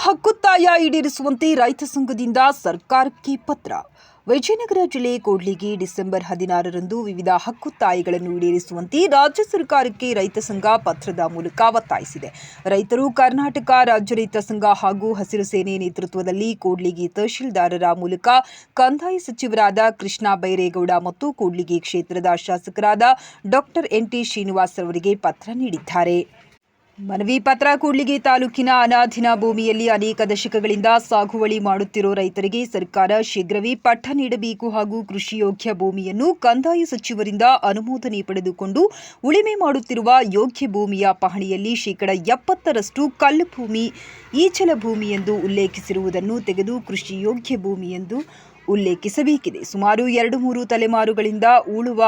ಹಕ್ಕೊತ್ತಾಯ ಈಡೇರಿಸುವಂತೆ ರೈತ ಸಂಘದಿಂದ ಸರ್ಕಾರಕ್ಕೆ ಪತ್ರ. ವಿಜಯನಗರ ಜಿಲ್ಲೆ ಕೂಡ್ಲಿಗಿ ಡಿಸೆಂಬರ್ 16ರಂದು ವಿವಿಧ ಹಕ್ಕೊತ್ತಾಯಗಳನ್ನು ಈಡೇರಿಸುವಂತೆ ರಾಜ್ಯ ಸರ್ಕಾರಕ್ಕೆ ರೈತ ಸಂಘ ಪತ್ರದ ಮೂಲಕ ಒತ್ತಾಯಿಸಿದೆ. ರೈತರು ಕರ್ನಾಟಕ ರಾಜ್ಯ ರೈತ ಸಂಘ ಹಾಗೂ ಹಸಿರು ಸೇನೆ ನೇತೃತ್ವದಲ್ಲಿ ಕೂಡ್ಲಿಗಿ ತಹಶೀಲ್ದಾರರ ಮೂಲಕ ಕಂದಾಯ ಸಚಿವರಾದ ಕೃಷ್ಣ ಬೈರೇಗೌಡ ಮತ್ತು ಕೂಡ್ಲಿಗಿ ಕ್ಷೇತ್ರದ ಶಾಸಕರಾದ ಡಾಕ್ಟರ್ ಎನ್.ಟಿ. ಶ್ರೀನಿವಾಸ್ ಅವರಿಗೆ ಪತ್ರ ನೀಡಿದ್ದಾರೆ. ಮನವಿ ಪತ್ರ. ಕೂಡ್ಲಿಗಿ ತಾಲೂಕಿನ ಅನಾಧೀನ ಭೂಮಿಯಲ್ಲಿ ಅನೇಕ ದಶಕಗಳಿಂದ ಸಾಗುವಳಿ ಮಾಡುತ್ತಿರುವ ರೈತರಿಗೆ ಸರ್ಕಾರ ಶೀಘ್ರವೇ ಪಟ್ಟ ನೀಡಬೇಕು ಹಾಗೂ ಕೃಷಿಯೋಗ್ಯ ಭೂಮಿಯನ್ನು ಕಂದಾಯ ಸಚಿವರಿಂದ ಅನುಮೋದನೆ ಪಡೆದುಕೊಂಡು ಉಳಿಮೆ ಮಾಡುತ್ತಿರುವ ಯೋಗ್ಯ ಭೂಮಿಯ ಪಹಣಿಯಲ್ಲಿ ಶೇಕಡ 70ರಷ್ಟು ಕಲ್ಲು ಭೂಮಿ, ಈಚಲ ಭೂಮಿ ಎಂದು ಉಲ್ಲೇಖಿಸಿರುವುದನ್ನು ತೆಗೆದು ಕೃಷಿಯೋಗ್ಯ ಭೂಮಿ ಎಂದು ಉಲ್ಲೇಖಿಸಬೇಕಿದೆ. ಸುಮಾರು 2-3 ತಲೆಮಾರುಗಳಿಂದ ಉಳುವ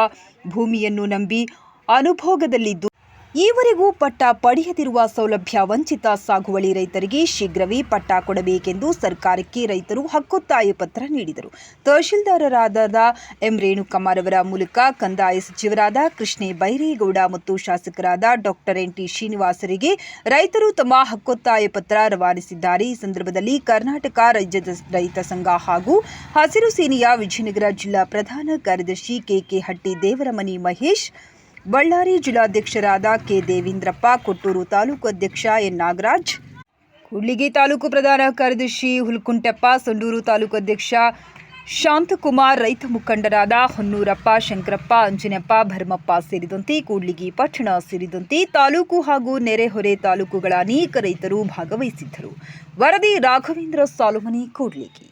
ಭೂಮಿಯನ್ನು ನಂಬಿ ಅನುಭೋಗದಲ್ಲಿದ್ದು ಈವರೆಗೂ ಪಟ್ಟ ಪಡೆಯದಿರುವ ಸೌಲಭ್ಯ ವಂಚಿತ ಸಾಗುವಳಿ ರೈತರಿಗೆ ಶೀಘ್ರವೇ ಪಟ್ಟ ಕೊಡಬೇಕೆಂದು ಸರ್ಕಾರಕ್ಕೆ ರೈತರು ಹಕ್ಕೊತ್ತಾಯ ಪತ್ರ ನೀಡಿದರು. ತಹಶೀಲ್ದಾರರಾದ ಎಂ. ರೇಣುಕಮ್ಮರವರ ಮೂಲಕ ಕಂದಾಯ ಸಚಿವರಾದ ಕೃಷ್ಣ ಬೈರೇಗೌಡ ಮತ್ತು ಶಾಸಕರಾದ ಡಾಕ್ಟರ್ ಎನ್.ಟಿ. ಶ್ರೀನಿವಾಸರಿಗೆ ರೈತರು ತಮ್ಮ ಹಕ್ಕೊತ್ತಾಯ ಪತ್ರ ರವಾನಿಸಿದ್ದಾರೆ. ಈ ಸಂದರ್ಭದಲ್ಲಿ ಕರ್ನಾಟಕ ರಾಜ್ಯ ರೈತ ಸಂಘ ಹಾಗೂ ಹಸಿರು ಸೇನೆಯ ವಿಜಯನಗರ ಜಿಲ್ಲಾ ಪ್ರಧಾನ ಕಾರ್ಯದರ್ಶಿ ಕೆ. ಹಟ್ಟಿ ದೇವರಮನಿ ಮಹೇಶ್, ಬಳ್ಳಾರಿ ಜಿಲ್ಲಾಧ್ಯಕ್ಷರಾದ ಕೆ. ದೇವೇಂದ್ರಪ್ಪ, ಕೊಟ್ಟೂರು ತಾಲೂಕು ಅಧ್ಯಕ್ಷ ಎನ್. ನಾಗರಾಜ್, ಕೂಡ್ಲಿಗಿ ತಾಲೂಕು ಪ್ರಧಾನ ಕಾರ್ಯದರ್ಶಿ ಹುಲ್ಕುಂಟಪ್ಪ, ಸಂಡೂರು ತಾಲೂಕು ಅಧ್ಯಕ್ಷ ಶಾಂತಕುಮಾರ್, ರೈತ ಮುಖಂಡರಾದ ಹೊನ್ನೂರಪ್ಪ, ಶಂಕರಪ್ಪ, ಅಂಜನಪ್ಪ, ಭರಮಪ್ಪ ಸೇರಿದಂತೆ ಕೂಡ್ಲಿಗಿ ಪಟ್ಟಣ ಸೇರಿದಂತೆ ತಾಲೂಕು ಹಾಗೂ ನೆರೆಹೊರೆ ತಾಲೂಕುಗಳ ಅನೇಕ ರೈತರು ಭಾಗವಹಿಸಿದ್ದರು. ವರದಿ ರಾಘವೇಂದ್ರ ಸಾಲುಮನಿ, ಕೂಡ್ಲಿಗಿ.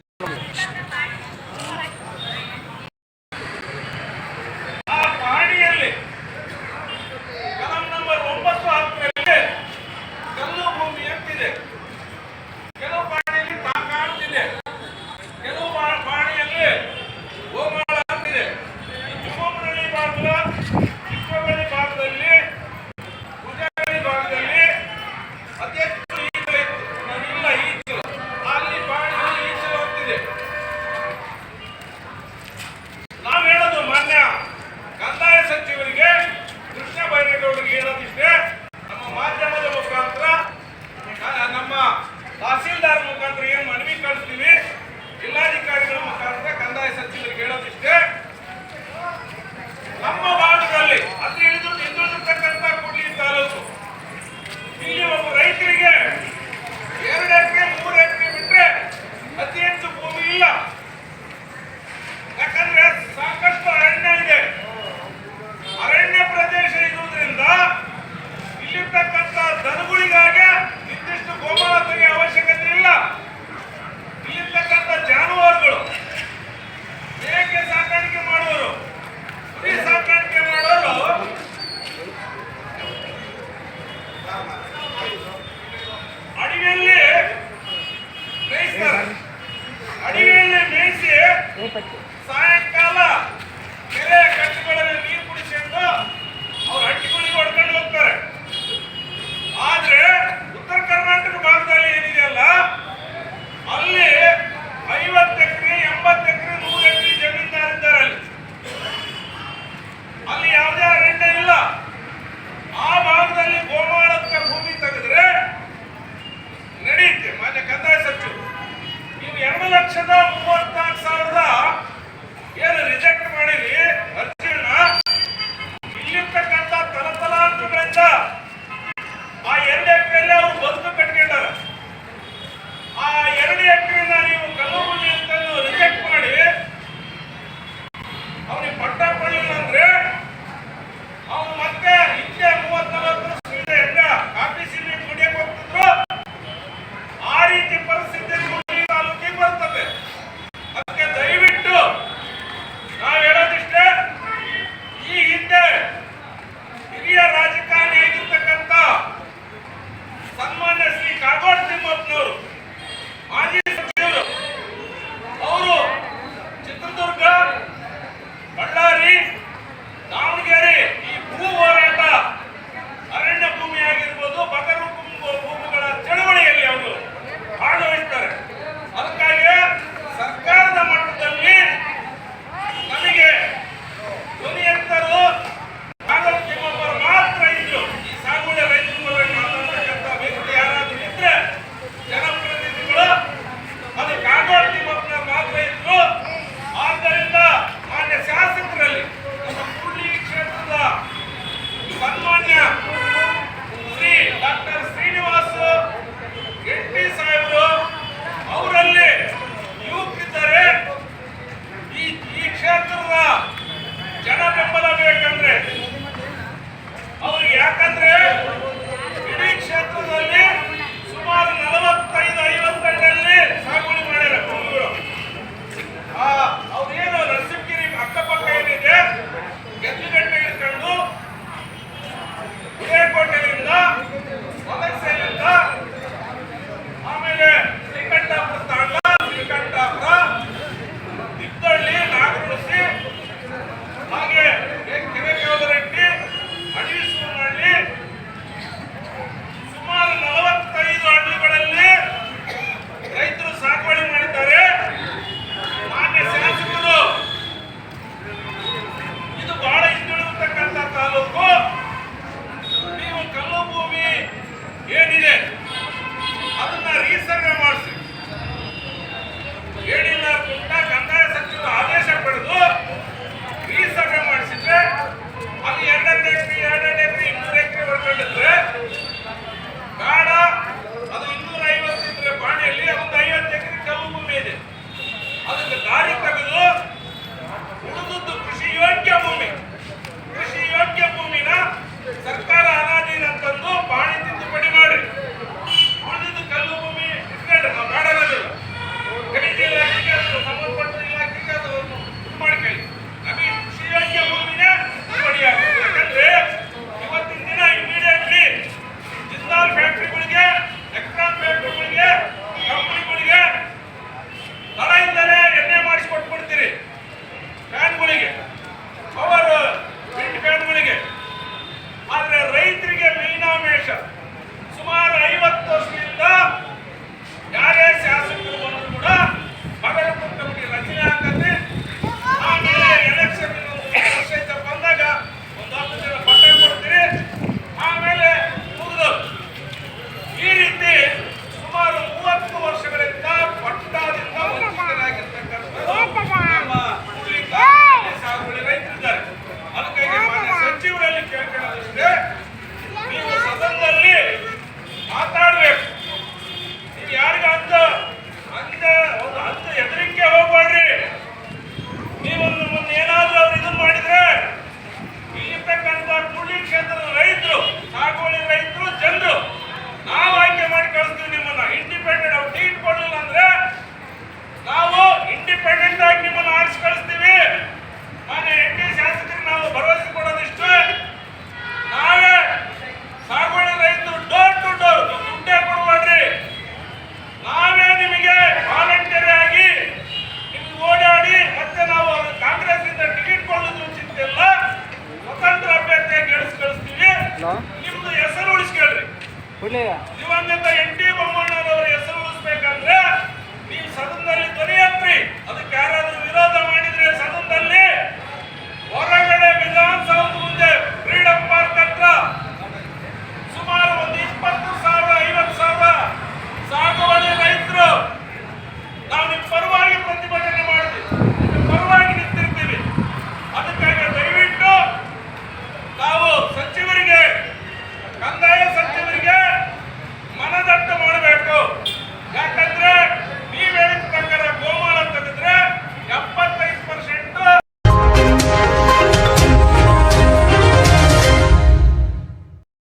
ತಹಸೀಲ್ದಾರ್ ಮುಖಾಂತರ ಏನು ಮನವಿ ಕಳಿಸ್ತೀವಿ, ಜಿಲ್ಲಾಧಿಕಾರಿಗಳ ಮುಖಾಂತರ ಕಂದಾಯ ಸಚಿವರಿಗೆ ಹೇಳೋದಿಷ್ಟೇ, ನಮ್ಮ ಭಾಗದಲ್ಲಿ ಅತಿ ಹಿಂದುಳಿದಿರ್ತಕ್ಕಂಥ ಕೂಡ್ಲಿಗಿ ತಾಲೂಕು ಇಲ್ಲಿ ಒಬ್ಬ ರೈತರಿಗೆ 2 ಎಕರೆ 3 ಎಕರೆ ಬಿಟ್ಟರೆ ಅತಿ ಹೆಚ್ಚು ಭೂಮಿ ಇಲ್ಲ. ಯಾಕಂದ್ರೆ ಸಾಕಷ್ಟು ಅರಣ್ಯ ಇದೆ. ಅರಣ್ಯ ಪ್ರದೇಶ ಇರುವುದರಿಂದ ಇಲ್ಲಿರ್ತಕ್ಕಂಥ ದನಗಳಿಗಾಗಿ ನಿರ್ದಿಷ್ಟ ಗೋಮಾಳ ತೆಗೆಯ ಅವಶ್ಯಕತೆ ಇಲ್ಲ. ಇಲ್ಲಿರ್ತಕ್ಕಂಥ ಜಾನುವಾರುಗಳು, ಮೇಕೆ ಸಾಕಾಣಿಕೆ ಮಾಡುವವರು, ಕುರಿ ಸಾಕಾಣಿಕೆ ಮಾಡೋರು ಅಡವಿಯಲ್ಲಿ ಮೇಯಿಸ್ತಾರೆ. ಅಡವಿಯಲ್ಲಿ ಮೇಯಿಸಿ ಸಾಯಂಕಾಲ ಕೆರೆ ಕಟ್ಟೆಗಳಲ್ಲಿ ನೀರು ಕುಡಿಸಿಕೊಂಡು ಅವ್ರ ಹಟ್ಟಿಗಳಿಗೆ ಹೊಡ್ಕೊಂಡು ಹೋಗ್ತಾರೆ. ಆದ್ರೆ ಉತ್ತರ ಕರ್ನಾಟಕ ಭಾಗದಲ್ಲಿ ಏನಿದೆಯಲ್ಲ, ಅಲ್ಲಿ 50 ಎಕರೆ 80 ಎಕರೆ 100 ಎಕರೆ ಜಮೀನ್ದಾರಿದ್ದಾರೆ. ಅಲ್ಲಿ ಯಾವುದೇ ಅರಣ್ಯ ಇಲ್ಲ. ಆ ಭಾಗದಲ್ಲಿ ಗೋಮಾಳಕ್ಕ ಭೂಮಿ ತೆಗೆದ್ರೆ ನಡೆಯುತ್ತೆ. ಮಾನ್ಯ ಕಂದಾಯ ಸಚಿವರು, ನೀವು 2,03,000